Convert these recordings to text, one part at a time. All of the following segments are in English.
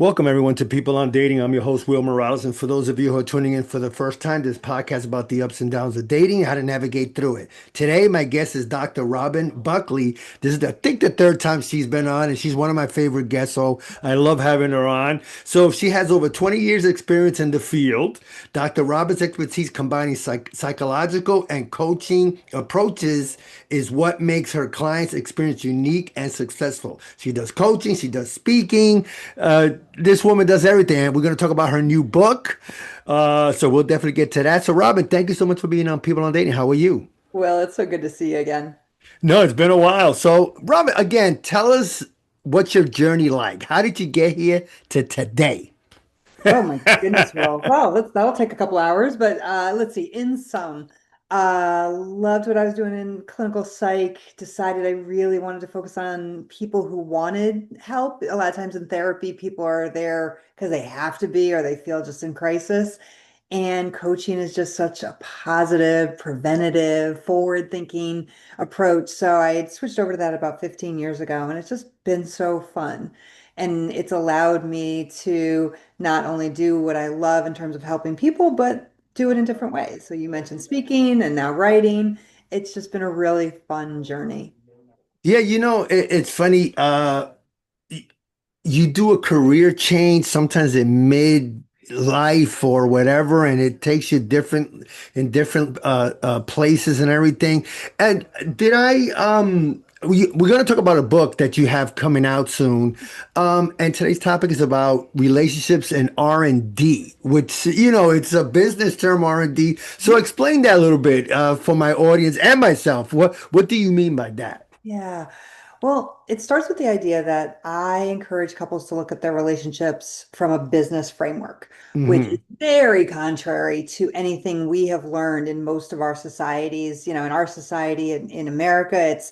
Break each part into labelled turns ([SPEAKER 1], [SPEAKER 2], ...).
[SPEAKER 1] Welcome, everyone, to People on Dating. I'm your host, Will Morales. And for those of you who are tuning in for the first time, this podcast is about the ups and downs of dating, how to navigate through it. Today, my guest is Dr. Robin Buckley. This is, I think, the third time she's been on, and she's one of my favorite guests, so I love having her on. So she has over 20 years experience in the field. Dr. Robin's expertise combining psychological and coaching approaches is what makes her clients' experience unique and successful. She does coaching, she does speaking. This woman does everything. And we're going to talk about her new book. So we'll definitely get to that. So, Robin, thank you so much for being on People on Dating. How are you?
[SPEAKER 2] Well, it's so good to see you again.
[SPEAKER 1] No, it's been a while. So, Robin, again, tell us what's your journey like? How did you get here to today?
[SPEAKER 2] Oh my goodness, Will. Wow, that'll take a couple hours, but let's see. In sum, loved what I was doing in clinical psych, decided I really wanted to focus on people who wanted help. A lot of times in therapy, people are there because they have to be or they feel just in crisis. And coaching is just such a positive, preventative, forward-thinking approach. So I had switched over to that about 15 years ago, and it's just been so fun. And it's allowed me to not only do what I love in terms of helping people, but do it in different ways. So you mentioned speaking and now writing. It's just been a really fun journey.
[SPEAKER 1] Yeah, it's funny. Y- you do a career change sometimes in mid life or whatever, and it takes you different places and everything. And did I we're going to talk about a book that you have coming out soon. And today's topic is about relationships and R&D, which it's a business term, R&D. So explain that a little bit for my audience and myself. What do you mean by that?
[SPEAKER 2] Yeah. Well, it starts with the idea that I encourage couples to look at their relationships from a business framework, which is
[SPEAKER 1] Hmm.
[SPEAKER 2] very contrary to anything we have learned in most of our societies. In our society in America, it's,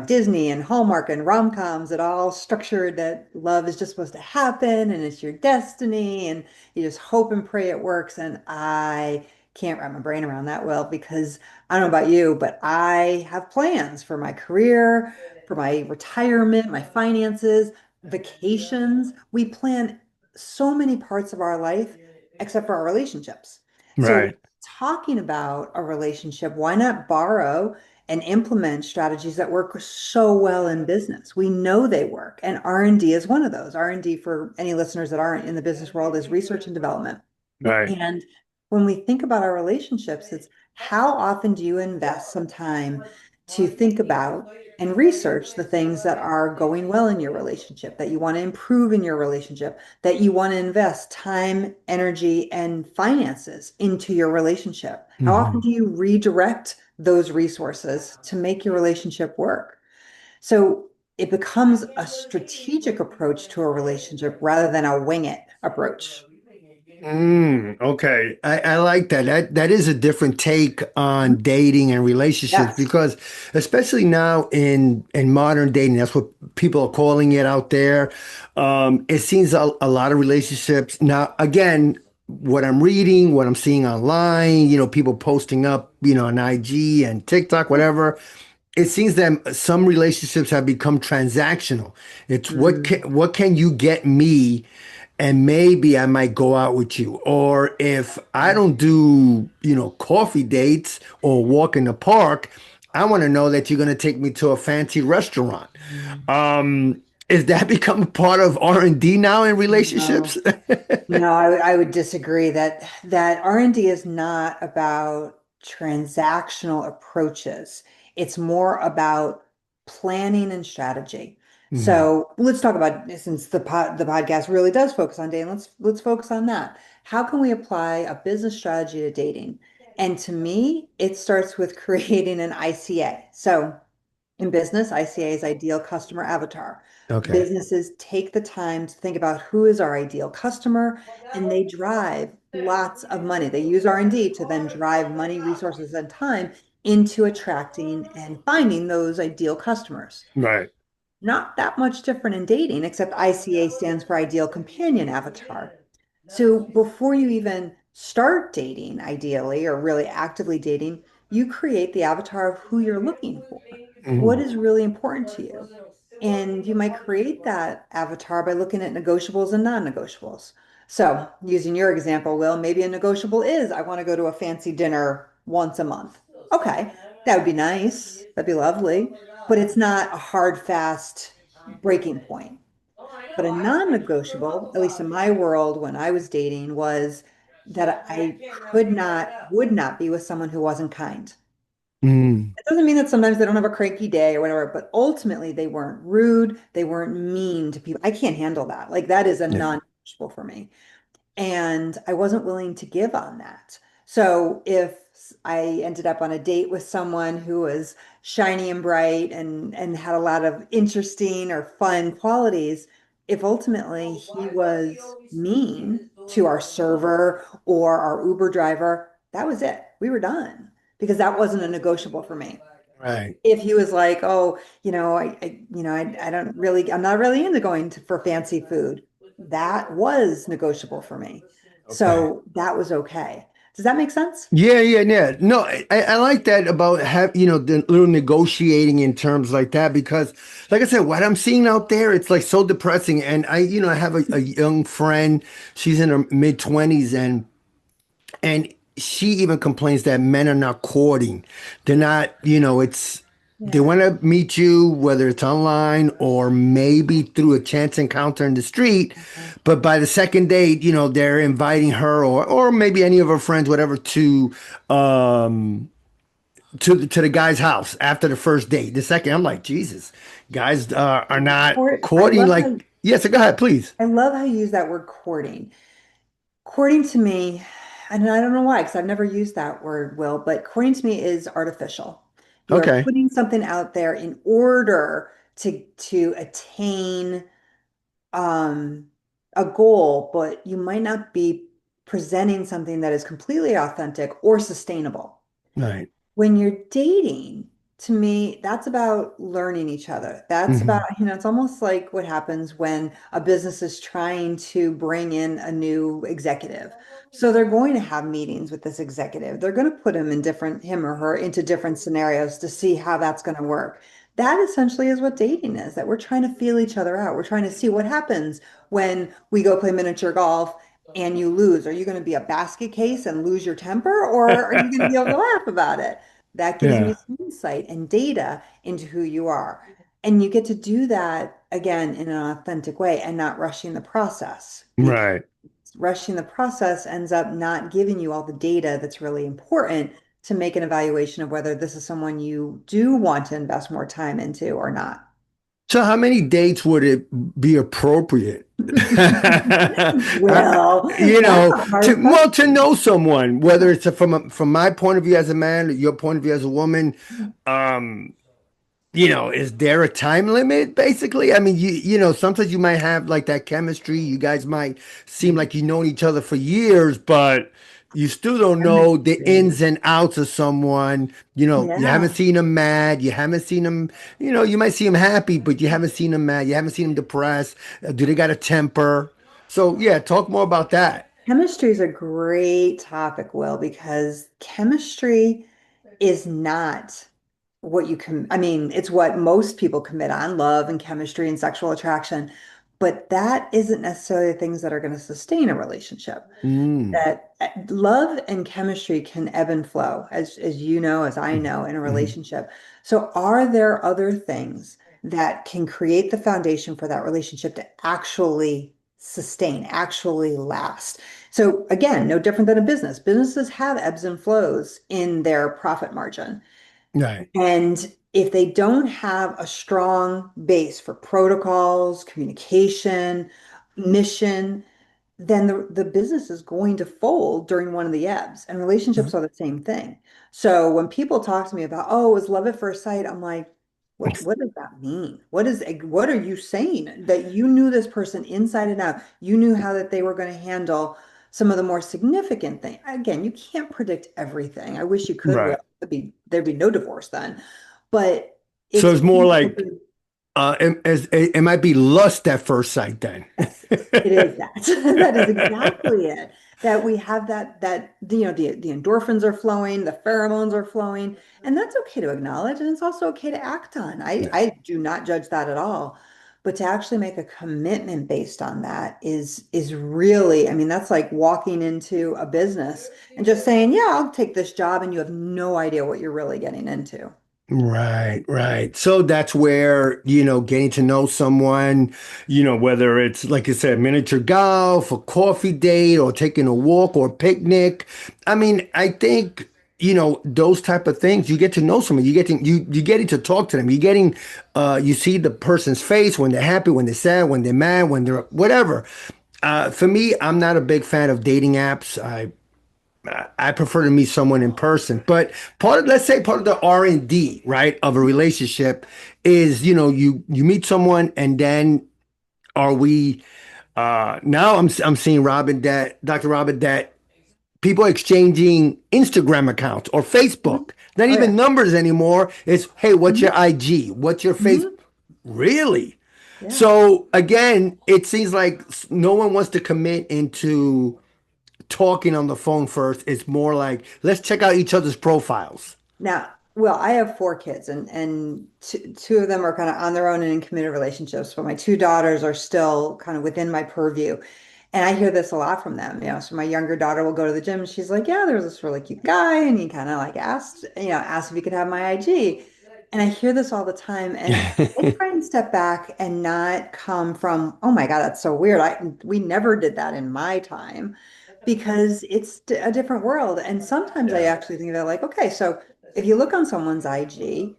[SPEAKER 2] Disney and Hallmark and rom-coms, it all structured that love is just supposed to happen and it's your destiny and you just hope and pray it works. And I can't wrap my brain around that well because I don't know about you, but I have plans for my career, for my retirement, my finances, vacations. We plan so many parts of our life except for our relationships. So,
[SPEAKER 1] Right.
[SPEAKER 2] talking about a relationship, why not borrow and implement strategies that work so well in business? We know they work, and R&D is one of those. R&D, for any listeners that aren't in the business world, is research and development.
[SPEAKER 1] Right.
[SPEAKER 2] And when we think about our relationships, it's how often do you invest some time to think about and research the things that are going well in your relationship, that you want to improve in your relationship, that you want to invest time, energy, and finances into your relationship? How often
[SPEAKER 1] Hmm.
[SPEAKER 2] do you redirect those resources to make your relationship work? So it becomes a strategic approach to a relationship rather than a wing it approach.
[SPEAKER 1] Okay. I like that. That is a different take on dating and relationships
[SPEAKER 2] Yes.
[SPEAKER 1] because especially now in modern dating, that's what people are calling it out there. It seems a lot of relationships now, again, what I'm reading, what I'm seeing online, people posting up, on IG and TikTok, whatever. It seems that some relationships have become transactional. It's
[SPEAKER 2] Mm.
[SPEAKER 1] what can you get me, and maybe I might go out with you. Or if I don't do, coffee dates or walk in the park, I want to know that you're going to take me to a fancy restaurant. Is that become a part of R&D now in relationships?
[SPEAKER 2] No, no, I would disagree that R&D is not about transactional approaches. It's more about planning and strategy.
[SPEAKER 1] Mhm.
[SPEAKER 2] So let's talk about, since the podcast really does focus on dating, let's focus on that. How can we apply a business strategy to dating? And to me, it starts with creating an ICA. So in business, ICA is ideal customer avatar.
[SPEAKER 1] Okay.
[SPEAKER 2] Businesses take the time to think about who is our ideal customer, and they drive lots of money. They use R&D to then drive money, resources, and time into attracting and finding those ideal customers.
[SPEAKER 1] Right.
[SPEAKER 2] Not that much different in dating, except ICA stands for ideal companion avatar. So before you even start dating, ideally, or really actively dating, you create the avatar of who you're looking for. What
[SPEAKER 1] Mhm.
[SPEAKER 2] is really important to you? And you might create that avatar by looking at negotiables and non-negotiables. So, using your example, Will, maybe a negotiable is I want to go to a fancy dinner once a month. Okay, that would be nice. That'd be lovely. But it's not a hard, fast breaking point. But a non-negotiable, at least in my world when I was dating, was that I could not, would not be with someone who wasn't kind.
[SPEAKER 1] Mm,
[SPEAKER 2] It doesn't mean that sometimes they don't have a cranky day or whatever, but ultimately they weren't rude, they weren't mean to people. I can't handle that. Like that is a
[SPEAKER 1] yeah.
[SPEAKER 2] non-negotiable for me. And I wasn't willing to give on that. So if I ended up on a date with someone who was shiny and bright and had a lot of interesting or fun qualities, if ultimately he was mean to our server or our Uber driver, that was it. We were done because that wasn't a negotiable for me.
[SPEAKER 1] Right.
[SPEAKER 2] If he was like, oh, I don't really, I'm not really into going for fancy food, that was negotiable for me.
[SPEAKER 1] Okay.
[SPEAKER 2] So that was okay. Does that make sense?
[SPEAKER 1] Yeah, yeah, yeah. No, I like that about the little negotiating in terms like that because, like I said, what I'm seeing out there, it's like so depressing. And I have a young friend. She's in her mid 20s, and she even complains that men are not courting. They're not, they
[SPEAKER 2] Yeah.
[SPEAKER 1] want to meet you, whether it's online or maybe through a chance encounter in the street. But by the second date, they're inviting her or maybe any of her friends, whatever, um, to the guy's house after the first date. The second, I'm like, Jesus, guys are not
[SPEAKER 2] Court,
[SPEAKER 1] courting like, yes, so go ahead, please.
[SPEAKER 2] I love how you use that word courting. Courting to me, and I don't know why, because I've never used that word, Will, but courting to me is artificial. You are
[SPEAKER 1] Okay.
[SPEAKER 2] putting something out there in order to attain a goal, but you might not be presenting something that is completely authentic or sustainable.
[SPEAKER 1] Right.
[SPEAKER 2] When you're dating, to me, that's about learning each other. That's about,
[SPEAKER 1] Hmm.
[SPEAKER 2] it's almost like what happens when a business is trying to bring in a new executive. So they're going to have meetings with this executive. They're going to put him or her into different scenarios to see how that's going to work. That essentially is what dating is, that we're trying to feel each other out. We're trying to see what happens when we go play miniature golf and you lose. Are you going to be a basket case and lose your temper, or are you going to be able to laugh about it? That gives me
[SPEAKER 1] Yeah.
[SPEAKER 2] some insight and data into who you are. And you get to do that again in an authentic way and not rushing the process because
[SPEAKER 1] Right.
[SPEAKER 2] rushing the process ends up not giving you all the data that's really important to make an evaluation of whether this is someone you do want to invest more time into or not.
[SPEAKER 1] So how many dates would it be appropriate? Uh,
[SPEAKER 2] Well,
[SPEAKER 1] you
[SPEAKER 2] that's
[SPEAKER 1] know,
[SPEAKER 2] a hard
[SPEAKER 1] to
[SPEAKER 2] question.
[SPEAKER 1] know someone, whether it's from my point of view as a man, your point of view as a woman, um, is there a time limit basically? I mean, sometimes you might have like that chemistry. You guys might seem like you've known each other for years, but you still don't know the
[SPEAKER 2] Chemistry.
[SPEAKER 1] ins and outs of someone. You haven't
[SPEAKER 2] Yeah.
[SPEAKER 1] seen them mad. You haven't seen them, you might see them happy, but you haven't seen them mad. You haven't seen them depressed. Do they got a temper? So yeah, talk more about that.
[SPEAKER 2] Chemistry is a great topic, Will, because chemistry is not what you can, I mean, it's what most people commit on, love and chemistry and sexual attraction, but that isn't necessarily the things that are going to sustain a relationship.
[SPEAKER 1] Mm.
[SPEAKER 2] That love and chemistry can ebb and flow, as you know, as I
[SPEAKER 1] Mhm.
[SPEAKER 2] know, in a
[SPEAKER 1] Mhm.
[SPEAKER 2] relationship. So are there other things that can create the foundation for that relationship to actually sustain, actually last? So again, no different than a business. Businesses have ebbs and flows in their profit margin.
[SPEAKER 1] Right.
[SPEAKER 2] And if they don't have a strong base for protocols, communication, mission, then the business is going to fold during one of the ebbs. And relationships are the same thing. So when people talk to me about, oh, it was love at first sight, I'm like, what does that mean? What are you saying? That you knew this person inside and out. You knew how that they were going to handle some of the more significant things. Again, you can't predict everything. I wish you could, Will.
[SPEAKER 1] Right.
[SPEAKER 2] There'd be no divorce then. But
[SPEAKER 1] So
[SPEAKER 2] it's
[SPEAKER 1] it's more
[SPEAKER 2] being able
[SPEAKER 1] like
[SPEAKER 2] to,
[SPEAKER 1] it might be lust at first sight then.
[SPEAKER 2] yes, it is that. That is exactly it. that we have that the endorphins are flowing, the pheromones are flowing, and that's okay to acknowledge, and it's also okay to act on.
[SPEAKER 1] Yeah.
[SPEAKER 2] I do not judge that at all. But to actually make a commitment based on that is really, I mean, that's like walking into a business and just saying, yeah, I'll take this job, and you have no idea what you're really getting into.
[SPEAKER 1] Right, right. So that's where, getting to know someone, whether it's, like you said, miniature golf, a coffee date, or taking a walk or picnic. I mean, I think, those type of things, you get to know someone, you getting to talk to them. You see the person's face when they're happy, when they're sad, when they're mad, when they're whatever. For me, I'm not a big fan of dating apps. I prefer to meet someone in person. But let's say part of the R&D, right, of a relationship is, you meet someone and then are we now I'm seeing Dr. Robin, that people exchanging Instagram accounts or
[SPEAKER 2] Mhm.
[SPEAKER 1] Facebook. Not
[SPEAKER 2] Oh yeah.
[SPEAKER 1] even numbers anymore. It's, hey, what's your
[SPEAKER 2] Mhm.
[SPEAKER 1] IG? What's your face?
[SPEAKER 2] Mhm.
[SPEAKER 1] Really?
[SPEAKER 2] Yeah.
[SPEAKER 1] So again, it seems like no one wants to commit into talking on the phone first. It's more like, let's check out each other's profiles.
[SPEAKER 2] Now, well, I have four kids, and two of them are kind of on their own and in committed relationships, but my two daughters are still kind of within my purview. And I hear this a lot from them. So my younger daughter will go to the gym. She's like, "Yeah, there was this really cute guy, and he kind of like asked if he could have my IG." And I hear this all the time, and I try and step back and not come from, "Oh my God, that's so weird. We never did that in my time," because it's a different world. And sometimes I
[SPEAKER 1] Yeah.
[SPEAKER 2] actually think they're like, okay, so if you look on someone's IG,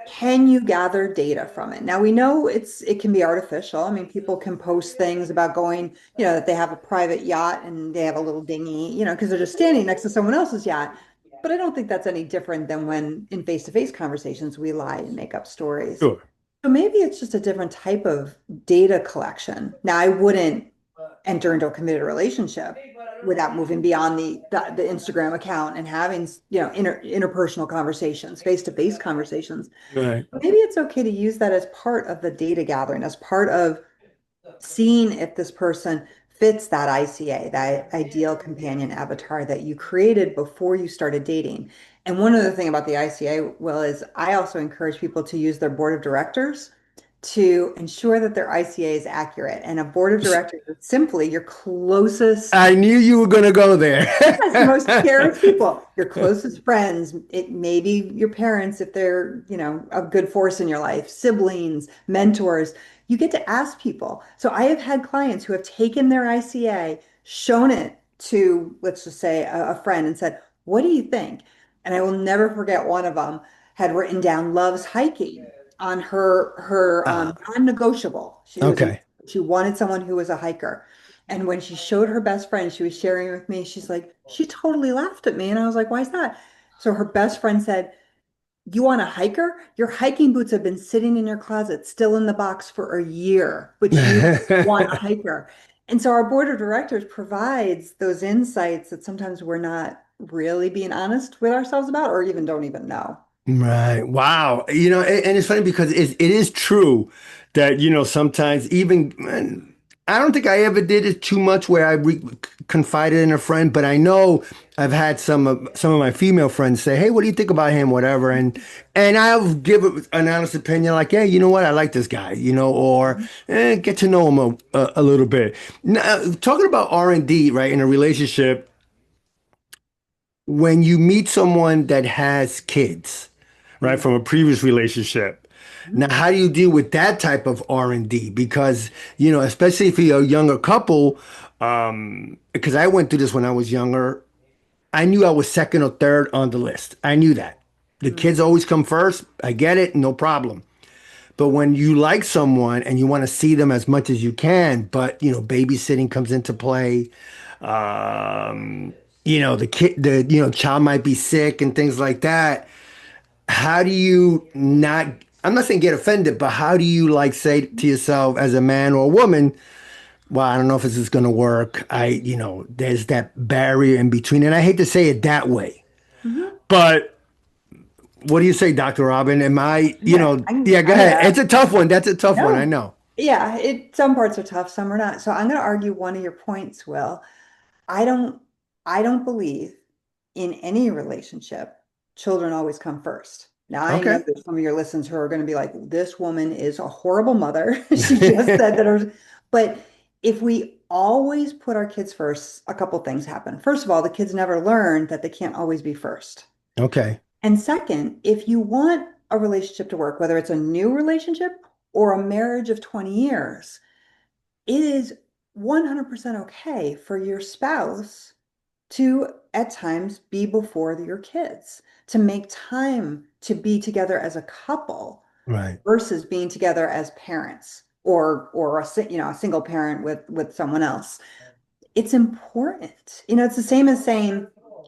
[SPEAKER 2] can you gather data from it? Now we know it can be artificial. I mean, people can post things about going, that they have a private yacht and they have a little dinghy, because they're just standing next to someone else's yacht. But I don't think that's any different than when in face-to-face conversations we lie and make up stories.
[SPEAKER 1] Sure.
[SPEAKER 2] So maybe it's just a different type of data collection. Now, I wouldn't enter into a committed relationship without moving beyond the Instagram account and having, interpersonal conversations, face-to-face conversations.
[SPEAKER 1] Right.
[SPEAKER 2] Maybe it's okay to use that as part of the data gathering, as part of seeing if this person fits that ICA, that ideal companion avatar that you created before you started dating. And one other thing about the ICA, Will, is I also encourage people to use their board of directors to ensure that their ICA is accurate. And a board of directors is simply your closest,
[SPEAKER 1] I knew you were going to go there.
[SPEAKER 2] yes, most cherished people, your closest friends. It may be your parents if they're, a good force in your life, siblings, mentors. You get to ask people. So I have had clients who have taken their ICA, shown it to, let's just say, a friend and said, "What do you think?" And I will never forget, one of them had written down loves hiking on her
[SPEAKER 1] Ah,
[SPEAKER 2] non-negotiable.
[SPEAKER 1] okay.
[SPEAKER 2] She wanted someone who was a hiker. And when she showed her best friend, she was sharing with me. She's like, she totally laughed at me. And I was like, why is that? So her best friend said, "You want a hiker? Your hiking boots have been sitting in your closet, still in the box for a year, but you want a hiker." And so our board of directors provides those insights that sometimes we're not really being honest with ourselves about, or even don't even know.
[SPEAKER 1] Right. Wow. And it's funny because it is true that, sometimes even, man, I don't think I ever did it too much where confided in a friend, but I know I've had some of my female friends say, "Hey, what do you think about him?" Whatever. And I'll give an honest opinion like, "Yeah, you know what? I like this guy," or get to know him a little bit. Now, talking about R&D, right, in a relationship, when you meet someone that has kids, right,
[SPEAKER 2] Mm-hmm.
[SPEAKER 1] from a previous relationship. Now, how do you deal with that type of R&D? Because, especially if you're a younger couple, because I went through this when I was younger, I knew I was second or third on the list. I knew that. The
[SPEAKER 2] Mm-hmm.
[SPEAKER 1] kids always come first. I get it, no problem. But when you like someone and you want to see them as much as you can, but babysitting comes into play, um, child might be sick and things like that. How do you not, I'm not saying get offended, but how do you like say to yourself as a man or a woman, well, I don't know if this is going to work. There's that barrier in between. And I hate to say it that way,
[SPEAKER 2] Mm-hmm.
[SPEAKER 1] but what do you say, Dr. Robin? Am I,
[SPEAKER 2] Yeah, I'm,
[SPEAKER 1] yeah, go
[SPEAKER 2] I'm
[SPEAKER 1] ahead.
[SPEAKER 2] gonna
[SPEAKER 1] It's a tough one. That's a tough one. I
[SPEAKER 2] no.
[SPEAKER 1] know.
[SPEAKER 2] Yeah, some parts are tough, some are not. So I'm gonna argue one of your points, Will. I don't I don't believe in any relationship, children always come first. Now I know
[SPEAKER 1] Okay.
[SPEAKER 2] that some of your listeners who are going to be like, this woman is a horrible mother. She just said that her, but if we always put our kids first, a couple things happen. First of all, the kids never learn that they can't always be first.
[SPEAKER 1] Okay.
[SPEAKER 2] And second, if you want a relationship to work, whether it's a new relationship or a marriage of 20 years, it is 100% okay for your spouse to at times be before your kids, to make time to be together as a couple
[SPEAKER 1] Right.
[SPEAKER 2] versus being together as parents or a single parent with someone else. It's important. It's the same as saying,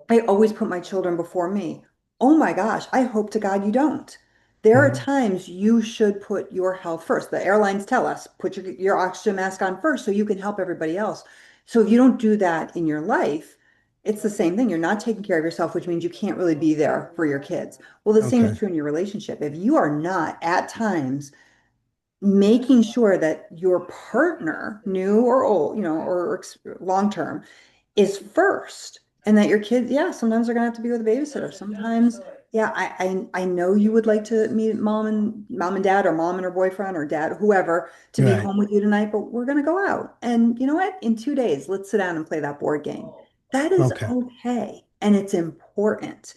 [SPEAKER 2] I always put my children before me. Oh my gosh, I hope to God you don't. There are
[SPEAKER 1] Mhm.
[SPEAKER 2] times you should put your health first. The airlines tell us, put your oxygen mask on first so you can help everybody else. So if you don't do that in your life, it's the same thing. You're not taking care of yourself, which means you can't really be there for your kids. Well, the same is
[SPEAKER 1] Okay.
[SPEAKER 2] true in your relationship. If you are not at times making sure that your partner, new or old, or long term, is first, and that your kids, yeah, sometimes they're gonna have to be with a babysitter. Sometimes, yeah, I know you would like to meet mom and dad, or mom and her boyfriend, or dad, whoever, to be
[SPEAKER 1] Right.
[SPEAKER 2] home with you tonight, but we're gonna go out. And you know what? In 2 days, let's sit down and play that board game. That is
[SPEAKER 1] Okay.
[SPEAKER 2] okay, and it's important.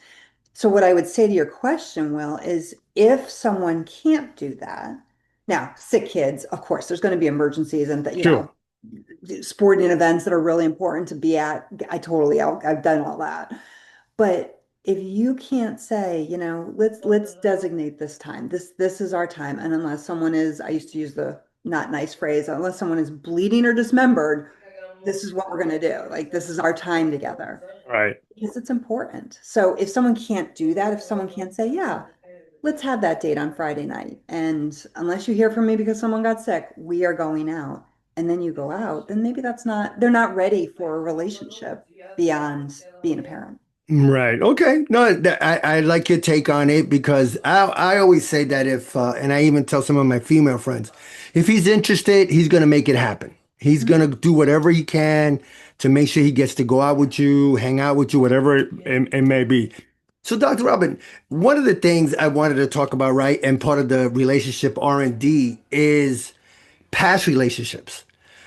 [SPEAKER 2] So what I would say to your question, Will, is if someone can't do that, now sick kids, of course, there's going to be emergencies and
[SPEAKER 1] Sure.
[SPEAKER 2] sporting events that are really important to be at. I've done all that. But if you can't say, let's designate this time. This is our time. And unless someone is, I used to use the not nice phrase, unless someone is bleeding or dismembered, this is what we're going to do. Like this is our time together
[SPEAKER 1] Right.
[SPEAKER 2] because it's important. So if someone can't do that, if someone can't say, yeah, let's have that date on Friday night. And unless you hear from me because someone got sick, we are going out. And then you go out, then maybe they're not ready for a relationship beyond being a parent.
[SPEAKER 1] Right. Okay. No, I like your take on it because I always say that if and I even tell some of my female friends, if he's interested, he's gonna make it happen. He's gonna do whatever he can to make sure he gets to go out with you, hang out with you, whatever it may be. So, Dr. Robin, one of the things I wanted to talk about, right, and part of the relationship R&D is past relationships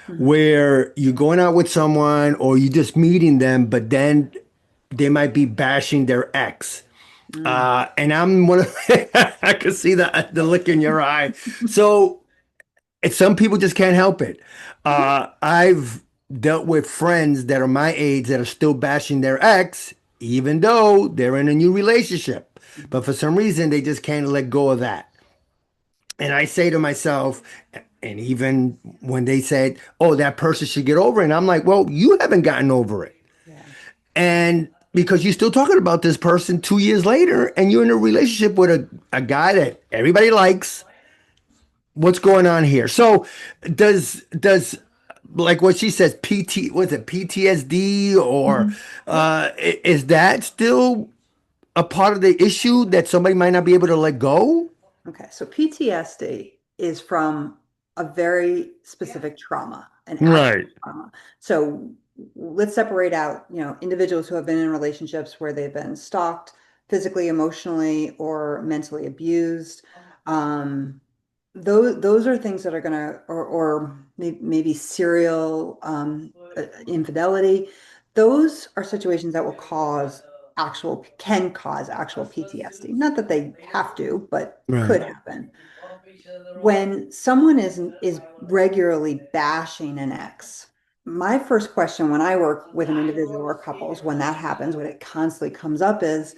[SPEAKER 2] Mhm.
[SPEAKER 1] where you're going out with someone or you're just meeting them, but then they might be bashing their ex.
[SPEAKER 2] Mm.
[SPEAKER 1] And I'm one of I could see the look in your eye. So some people just can't help it.
[SPEAKER 2] Mhm.
[SPEAKER 1] I've dealt with friends that are my age that are still bashing their ex, even though they're in a new relationship. But
[SPEAKER 2] Mhm.
[SPEAKER 1] for some reason, they just can't let go of that. And I say to myself, and even when they said, oh, that person should get over it, and I'm like, well, you haven't gotten over it.
[SPEAKER 2] Yeah.
[SPEAKER 1] And because you're still talking about this person 2 years later and you're in a relationship with a guy that everybody likes, what's going on here? So does like what she says, was it PTSD or
[SPEAKER 2] Mhm. Yep.
[SPEAKER 1] is that still a part of the issue that somebody might not be able to let go?
[SPEAKER 2] Okay, so PTSD is from a very specific trauma, an actual
[SPEAKER 1] Right.
[SPEAKER 2] trauma. So let's separate out, individuals who have been in relationships where they've been stalked physically, emotionally, or mentally abused. Um, those are things that are gonna, or maybe serial infidelity. Those are situations that can cause actual PTSD. Not that they have to, but
[SPEAKER 1] Right.
[SPEAKER 2] could happen. When someone is regularly bashing an ex, my first question when I work with an individual or couples, when that happens, when it constantly comes up is,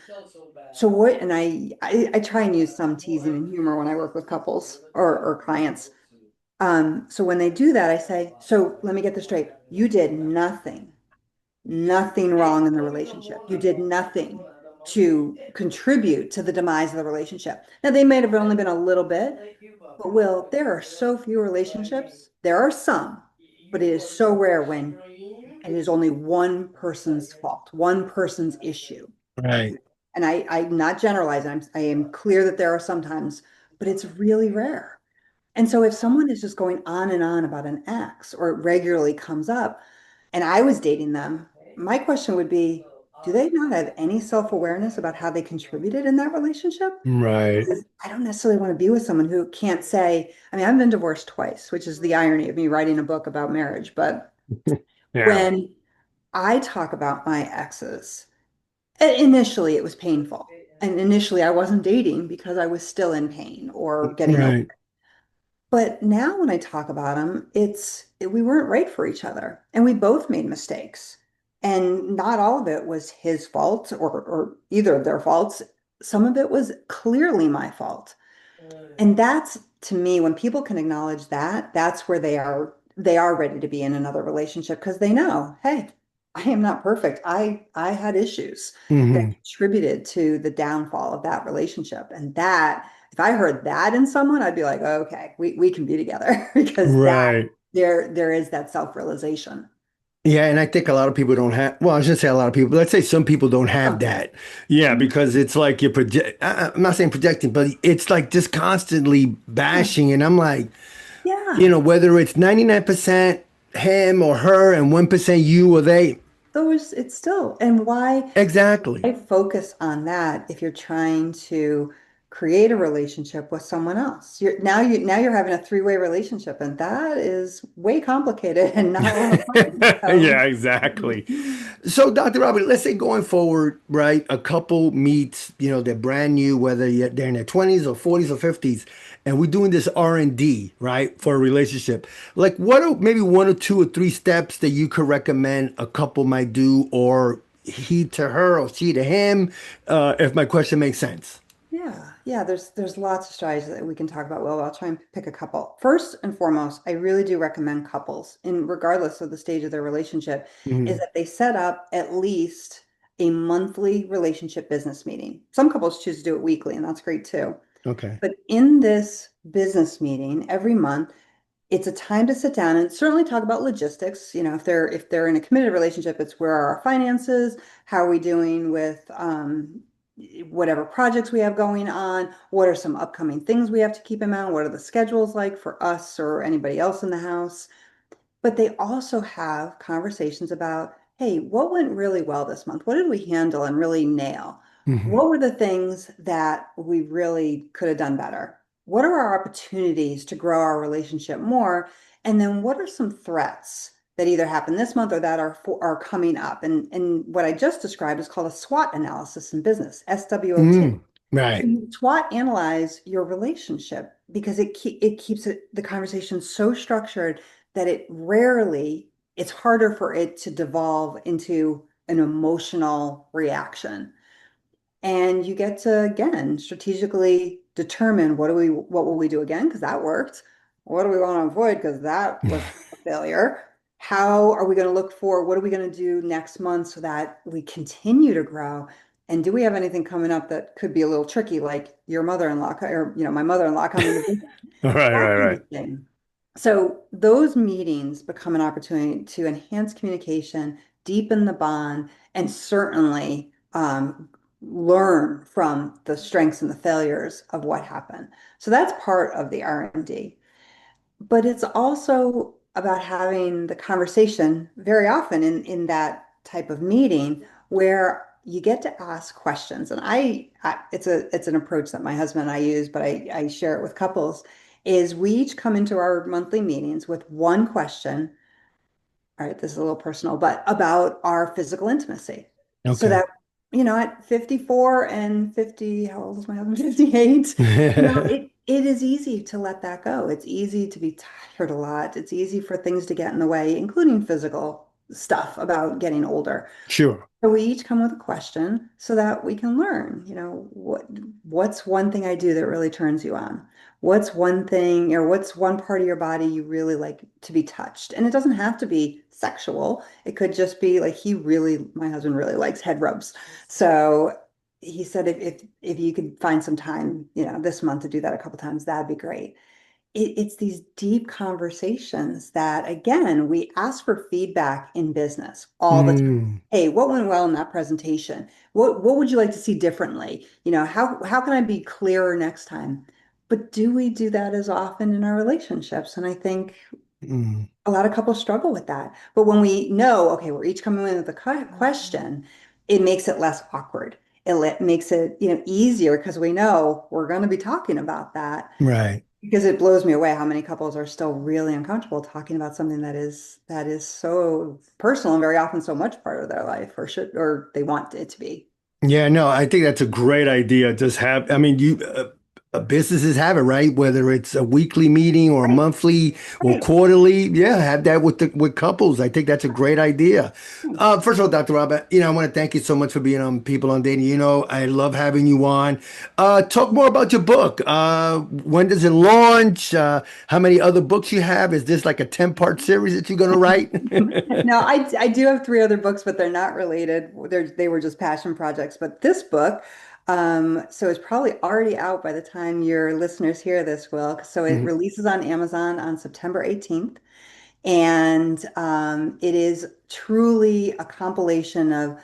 [SPEAKER 2] so what, and I try and use some teasing and humor when I work with couples or clients. So when they do that, I say, so let me get this straight. You did nothing wrong in the relationship. You did nothing to contribute to the demise of the relationship. Now, they may have only been a little bit, but Will, there are so few relationships. There are some, but it is so rare when it is only one person's fault, one person's issue.
[SPEAKER 1] Right.
[SPEAKER 2] And I'm not generalizing. I am clear that there are sometimes, but it's really rare. And so if someone is just going on and on about an ex or it regularly comes up, and I was dating them, my question would be, do they not have any self-awareness about how they contributed in that relationship?
[SPEAKER 1] Right.
[SPEAKER 2] Because I don't necessarily want to be with someone who can't say, I mean, I've been divorced twice, which is the irony of me writing a book about marriage. But
[SPEAKER 1] Yeah.
[SPEAKER 2] when I talk about my exes, initially it was painful. And initially I wasn't dating because I was still in pain or getting over.
[SPEAKER 1] Right.
[SPEAKER 2] But now when I talk about them, we weren't right for each other and we both made mistakes. And not all of it was his fault or either of their faults. Some of it was clearly my fault. And that's to me, when people can acknowledge that, that's where they are ready to be in another relationship because they know, hey, I am not perfect. I had issues that
[SPEAKER 1] Hmm.
[SPEAKER 2] contributed to the downfall of that relationship. And that, if I heard that in someone, I'd be like, okay, we can be together because that
[SPEAKER 1] Right.
[SPEAKER 2] there is that self-realization.
[SPEAKER 1] Yeah, and I think a lot of people don't have, well, I shouldn't say a lot of people, but let's say some people don't have
[SPEAKER 2] Some people.
[SPEAKER 1] that. Yeah,
[SPEAKER 2] Mhm.
[SPEAKER 1] because it's like you're project, I'm not saying projecting, but it's like just constantly
[SPEAKER 2] Yeah.
[SPEAKER 1] bashing. And I'm like,
[SPEAKER 2] Yeah.
[SPEAKER 1] whether it's 99% him or her and 1% you or they.
[SPEAKER 2] It's still, and why
[SPEAKER 1] Exactly.
[SPEAKER 2] focus on that if you're trying to create a relationship with someone else? Now you're having a three-way relationship, and that is way complicated and not a lot of fun.
[SPEAKER 1] Yeah,
[SPEAKER 2] So,
[SPEAKER 1] exactly. So, Dr. Robert, let's say going forward, right? A couple meets, they're brand new, whether they're in their 20s or 40s or 50s, and we're doing this R&D, right, for a relationship. Like, what are maybe one or two or three steps that you could recommend a couple might do, or he to her or she to him, if my question makes sense?
[SPEAKER 2] yeah, there's lots of strategies that we can talk about. Well, I'll try and pick a couple. First and foremost, I really do recommend couples, in regardless of the stage of their relationship, is
[SPEAKER 1] Hmm.
[SPEAKER 2] that they set up at least a monthly relationship business meeting. Some couples choose to do it weekly, and that's great too.
[SPEAKER 1] Okay.
[SPEAKER 2] But in this business meeting every month, it's a time to sit down and certainly talk about logistics. If they're in a committed relationship, it's where are our finances? How are we doing with whatever projects we have going on? What are some upcoming things we have to keep in mind? What are the schedules like for us or anybody else in the house? But they also have conversations about, hey, what went really well this month? What did we handle and really nail?
[SPEAKER 1] Hmm.
[SPEAKER 2] What were the things that we really could have done better? What are our opportunities to grow our relationship more? And then what are some threats that either happened this month or that are coming up? And what I just described is called a SWOT analysis in business, SWOT.
[SPEAKER 1] Mm. Right.
[SPEAKER 2] You SWOT analyze your relationship because it keeps the conversation so structured that it's harder for it to devolve into an emotional reaction. And you get to, again, strategically determine what will we do again? Because that worked. What do we want to avoid? Because that was a failure. How are we going to look for what are we going to do next month so that we continue to grow? And do we have anything coming up that could be a little tricky, like your mother-in-law or my mother-in-law coming to visit?
[SPEAKER 1] Right,
[SPEAKER 2] That
[SPEAKER 1] right,
[SPEAKER 2] kind
[SPEAKER 1] right.
[SPEAKER 2] of thing. So those meetings become an opportunity to enhance communication, deepen the bond, and certainly learn from the strengths and the failures of what happened. So that's part of the R&D. But it's also about having the conversation very often in that type of meeting where you get to ask questions. And it's an approach that my husband and I use, but I share it with couples, is we each come into our monthly meetings with one question. All right, this is a little personal, but about our physical intimacy. So
[SPEAKER 1] Okay.
[SPEAKER 2] that, at 54 and 50, how old is my husband? 58, it is easy to let that go. It's easy to be tired a lot. It's easy for things to get in the way, including physical stuff about getting older.
[SPEAKER 1] Sure.
[SPEAKER 2] So we each come with a question so that we can learn, what's one thing I do that really turns you on? What's one thing or what's one part of your body you really like to be touched? And it doesn't have to be sexual. It could just be like my husband really likes head rubs. So he said if you could find some time, this month to do that a couple times, that'd be great. It's these deep conversations that, again, we ask for feedback in business all the time.
[SPEAKER 1] Mm.
[SPEAKER 2] Hey, what went well in that presentation? What would you like to see differently? How can I be clearer next time? But do we do that as often in our relationships? And I think
[SPEAKER 1] Mm,
[SPEAKER 2] A lot of couples struggle with that. But when we know, okay, we're each coming in with a question, it makes it less awkward. Makes it, easier because we know we're going to be talking about that.
[SPEAKER 1] right.
[SPEAKER 2] Because it blows me away how many couples are still really uncomfortable talking about something that is so personal and very often so much part of their life, or they want it to be.
[SPEAKER 1] Yeah, no, I think that's a great idea. Just have, I mean, businesses have it, right? Whether it's a weekly meeting or a
[SPEAKER 2] Right,
[SPEAKER 1] monthly or
[SPEAKER 2] right.
[SPEAKER 1] quarterly, yeah, have that with couples. I think that's a great idea. First of all, Dr. Robert, I want to thank you so much for being on People on Dating. I love having you on. Talk more about your book. When does it launch? How many other books you have? Is this like a 10-part series that you're going to write?
[SPEAKER 2] No, I do have three other books, but they're not related. They were just passion projects. But this book, so it's probably already out by the time your listeners hear this, Will. So it
[SPEAKER 1] Mhm.
[SPEAKER 2] releases on Amazon on September 18th. And it is truly a compilation of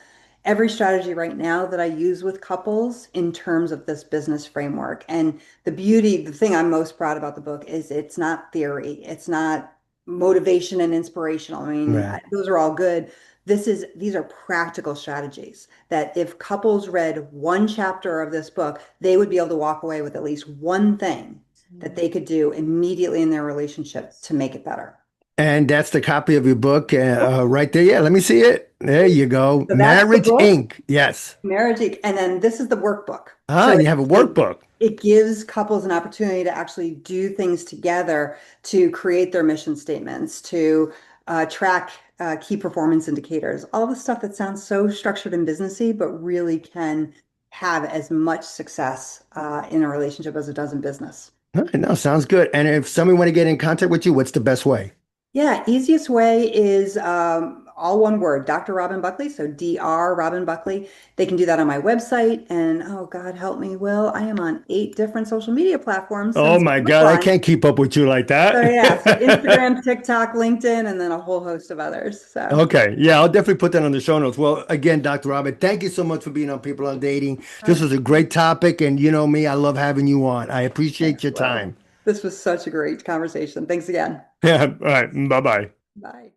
[SPEAKER 2] every strategy right now that I use with couples in terms of this business framework. And the thing I'm most proud about the book is it's not theory, it's not motivation and inspirational. I mean,
[SPEAKER 1] Right.
[SPEAKER 2] those are all good. These are practical strategies that if couples read one chapter of this book, they would be able to walk away with at least one thing that they could do immediately in their relationship to make it better.
[SPEAKER 1] And that's the copy of your book right there. Yeah, let me see it. There you go.
[SPEAKER 2] So that's the
[SPEAKER 1] Marriage
[SPEAKER 2] book,
[SPEAKER 1] Inc. Yes.
[SPEAKER 2] Marriage Inc. And then this is the workbook.
[SPEAKER 1] Ah,
[SPEAKER 2] So
[SPEAKER 1] and you have a workbook.
[SPEAKER 2] it gives couples an opportunity to actually do things together to create their mission statements, to track key performance indicators, all the stuff that sounds so structured and businessy, but really can have as much success in a relationship as it does in business.
[SPEAKER 1] All right, no, sounds good. And if somebody want to get in contact with you, what's the best way?
[SPEAKER 2] Yeah, easiest way is all one word, Dr. Robin Buckley. So Dr. Robin Buckley. They can do that on my website. And oh, God help me, Will, I am on 8 different social media platforms
[SPEAKER 1] Oh
[SPEAKER 2] since
[SPEAKER 1] my
[SPEAKER 2] book
[SPEAKER 1] God, I
[SPEAKER 2] launch.
[SPEAKER 1] can't keep up with you like
[SPEAKER 2] So yeah, so
[SPEAKER 1] that.
[SPEAKER 2] Instagram, TikTok, LinkedIn, and then a whole host of others. So
[SPEAKER 1] Okay, yeah, I'll definitely put that on the show notes. Well, again, Dr. Robert, thank you so much for being on People on Dating. This
[SPEAKER 2] uh,
[SPEAKER 1] was a great topic, and you know me, I love having you on. I appreciate
[SPEAKER 2] thanks,
[SPEAKER 1] your
[SPEAKER 2] Will.
[SPEAKER 1] time.
[SPEAKER 2] This was such a great conversation. Thanks again.
[SPEAKER 1] Yeah, all right, bye-bye.
[SPEAKER 2] Bye.